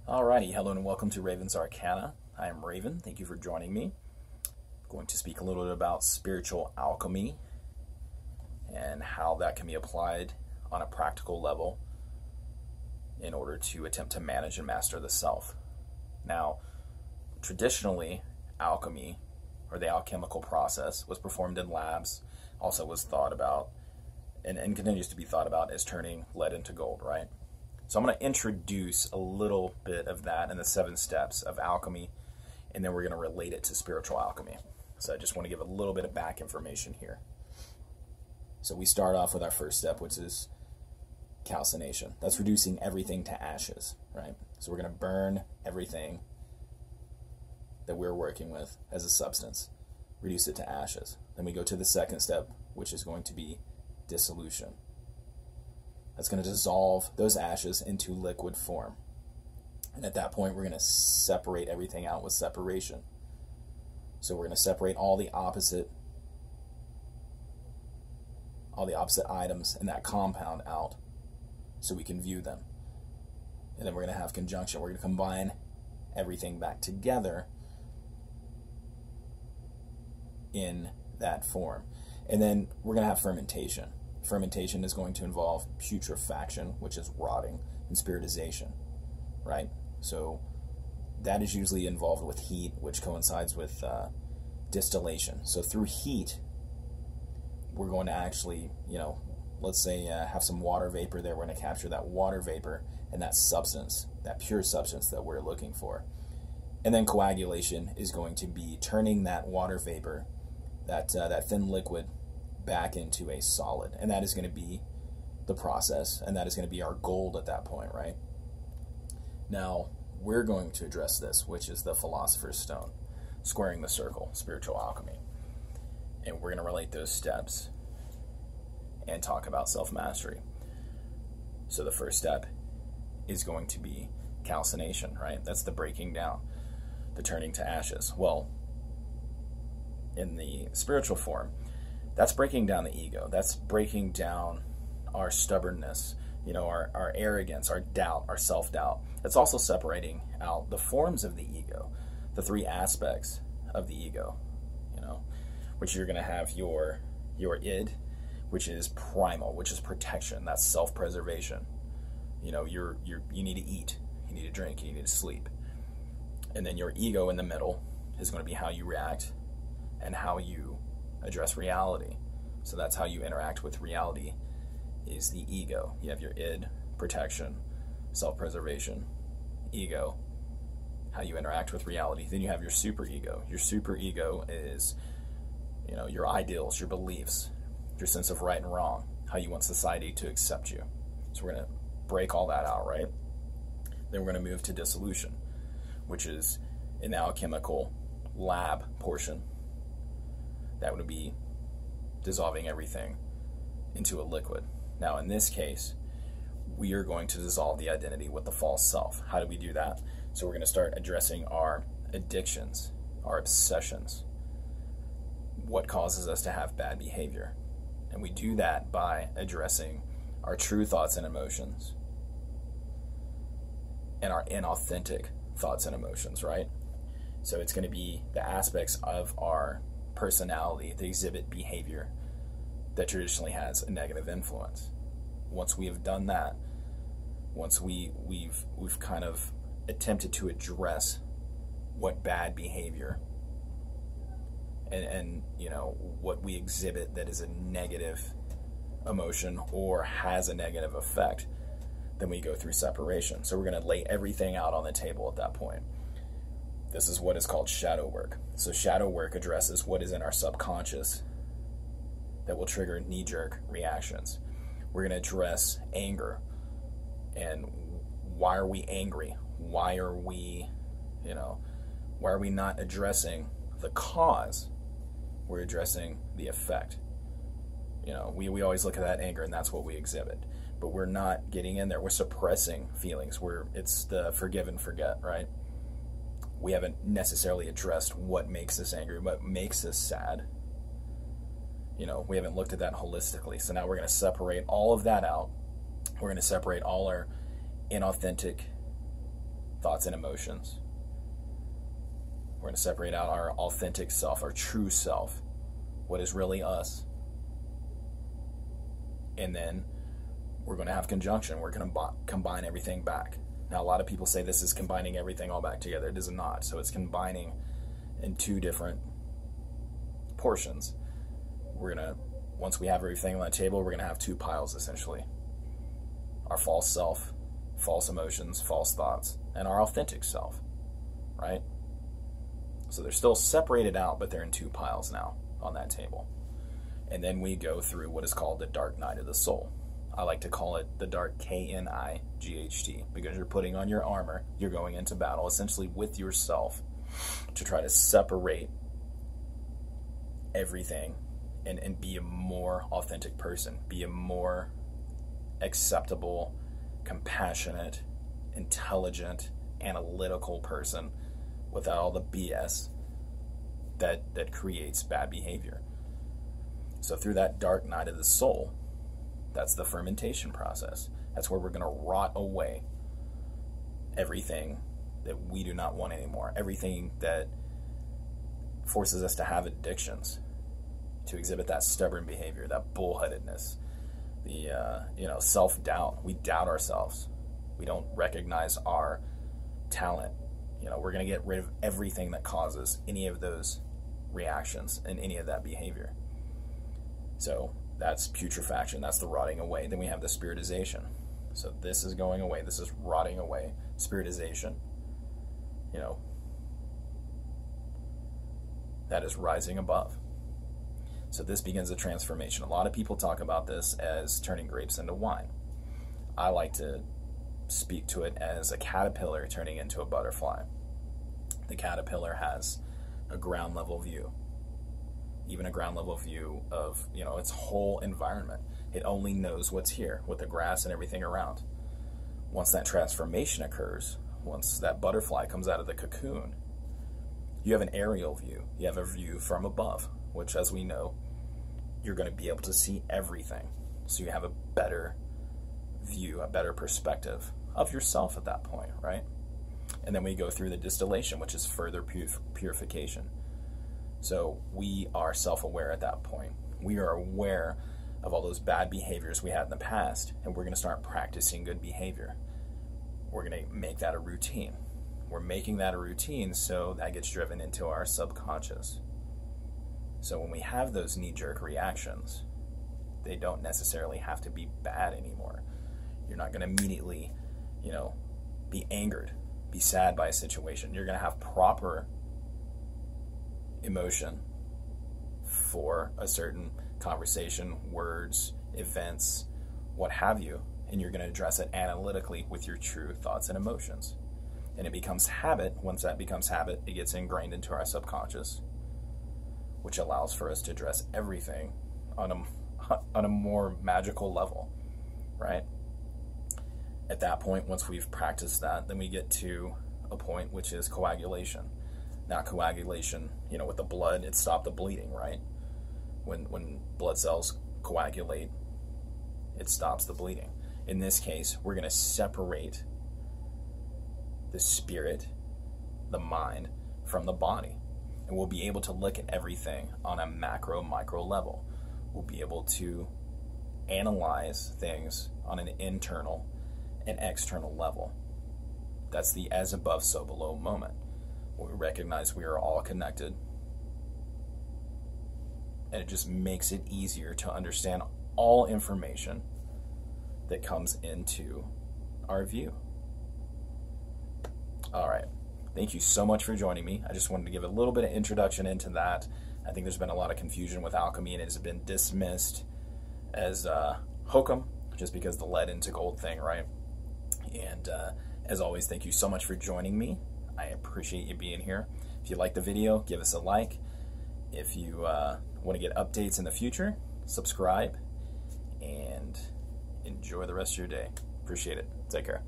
Alrighty, hello and welcome to Raven's Arcana. I am Raven. Thank you for joining me. I'm going to speak a little bit about spiritual alchemy and how that can be applied on a practical level in order to attempt to manage and master the self. Now, traditionally, alchemy, or the alchemical process, was performed in labs, also was thought about, and continues to be thought about as turning lead into gold, right? So I'm going to introduce a little bit of that in the 7 steps of alchemy, and then we're going to relate it to spiritual alchemy. So I just want to give a little bit of back information here. So we start off with our first step, which is calcination. That's reducing everything to ashes, right? So we're going to burn everything that we're working with as a substance, reduce it to ashes. Then we go to the second step, which is going to be dissolution. That's going to dissolve those ashes into liquid form. And at that point, we're going to separate everything out with separation. So we're going to separate all the opposite items in that compound out so we can view them. And then we're going to have conjunction. We're going to combine everything back together in that form. And then we're going to have fermentation. Fermentation is going to involve putrefaction, which is rotting, and spiritization, right? So that is usually involved with heat, which coincides with distillation. So through heat, we're going to actually, let's say have some water vapor there. We're going to capture that water vapor and that substance, that pure substance that we're looking for. And then coagulation is going to be turning that water vapor, that thin liquid, back into a solid, and that is going to be the process, and that is going to be our gold at that point, right? Now, we're going to address this, which is the Philosopher's Stone, squaring the circle, spiritual alchemy, and we're going to relate those steps and talk about self-mastery. So the first step is going to be calcination, right? That's the breaking down, the turning to ashes. Well, in the spiritual form, that's breaking down the ego. That's breaking down our stubbornness, our arrogance, our doubt, our self-doubt. It's also separating out the forms of the ego, the 3 aspects of the ego, which you're going to have your id, which is primal, which is protection. That's self-preservation. You need to eat, you need to drink, you need to sleep. And then your ego in the middle is going to be how you react and how you address reality. So that's how you interact with reality, is the ego. You have your id, protection, self-preservation, ego, how you interact with reality. Then you have your superego. Your superego is, your ideals, your beliefs, your sense of right and wrong, how you want society to accept you. So we're going to break all that out, right? Then we're going to move to dissolution, which is an alchemical lab portion. That would be dissolving everything into a liquid. Now, in this case, we are going to dissolve the identity with the false self. How do we do that? So we're going to start addressing our addictions, our obsessions, what causes us to have bad behavior. And we do that by addressing our true thoughts and emotions and our inauthentic thoughts and emotions, right? So it's going to be the aspects of our personality that exhibit behavior that traditionally has a negative influence. Once we have done that, once we've kind of attempted to address what bad behavior and what we exhibit that is a negative emotion or has a negative effect, then we go through separation. So we're going to lay everything out on the table at that point. This is what is called shadow work. So shadow work addresses what is in our subconscious that will trigger knee-jerk reactions. We're going to address anger and why are we angry? Why are we not addressing the cause? We're addressing the effect. We always look at that anger and that's what we exhibit, but we're not getting in there. We're suppressing feelings. It's the forgive and forget, right? We haven't necessarily addressed what makes us angry, what makes us sad. We haven't looked at that holistically. So now we're going to separate all of that out. We're going to separate all our inauthentic thoughts and emotions. We're going to separate out our authentic self, our true self, what is really us. And then we're going to have conjunction. We're going to combine everything back. Now, a lot of people say this is combining everything all back together. It is not. So it's combining in two different portions. We're going to, once we have everything on the table, we're going to have two piles, essentially. Our false self, false emotions, false thoughts, and our authentic self, right? So they're still separated out, but they're in two piles now on that table. And then we go through what is called the dark night of the soul. I like to call it the dark K-N-I-G-H-T, because you're putting on your armor, you're going into battle essentially with yourself to try to separate everything and be a more authentic person, be a more acceptable, compassionate, intelligent, analytical person without all the BS that creates bad behavior. So through that dark night of the soul, that's the fermentation process. That's where we're going to rot away everything that we do not want anymore, everything that forces us to have addictions, to exhibit that stubborn behavior, that bullheadedness, the self-doubt. We doubt ourselves. We don't recognize our talent. We're going to get rid of everything that causes any of those reactions and any of that behavior. So that's putrefaction. That's the rotting away. Then we have the spiritization. So this is going away. This is rotting away. Spiritization. That is rising above. So this begins a transformation. A lot of people talk about this as turning grapes into wine. I like to speak to it as a caterpillar turning into a butterfly. The caterpillar has a ground level view, even a ground level view of its whole environment. It only knows what's here with the grass and everything around. Once that transformation occurs, once that butterfly comes out of the cocoon, you have an aerial view. You have a view from above, which, as we know, you're going to be able to see everything. So you have a better view, a better perspective of yourself at that point, right? And then we go through the distillation, which is further purification. So we are self-aware at that point. We are aware of all those bad behaviors we had in the past, and we're going to start practicing good behavior. We're going to make that a routine. We're making that a routine, so that gets driven into our subconscious. So when we have those knee-jerk reactions, they don't necessarily have to be bad anymore. You're not going to immediately, be angered, be sad by a situation. You're going to have proper emotion for a certain conversation, words, events, what have you, and you're going to address it analytically with your true thoughts and emotions. And it becomes habit. Once that becomes habit, it gets ingrained into our subconscious, which allows for us to address everything on a more magical level, right? At that point, once we've practiced that, then we get to a point which is coagulation. Now, coagulation, with the blood, it stopped the bleeding, right? When blood cells coagulate, it stops the bleeding. In this case, we're going to separate the spirit, the mind, from the body. And we'll be able to look at everything on a macro, micro level. We'll be able to analyze things on an internal and external level. That's the as above, so below moment. We recognize we are all connected. And it just makes it easier to understand all information that comes into our view. All right. Thank you so much for joining me. I just wanted to give a little bit of introduction into that. I think there's been a lot of confusion with alchemy, and it has been dismissed as hokum, just because the lead into gold thing, right? And as always, thank you so much for joining me. I appreciate you being here. If you like the video, give us a like. If you want to get updates in the future, subscribe, and enjoy the rest of your day. Appreciate it. Take care.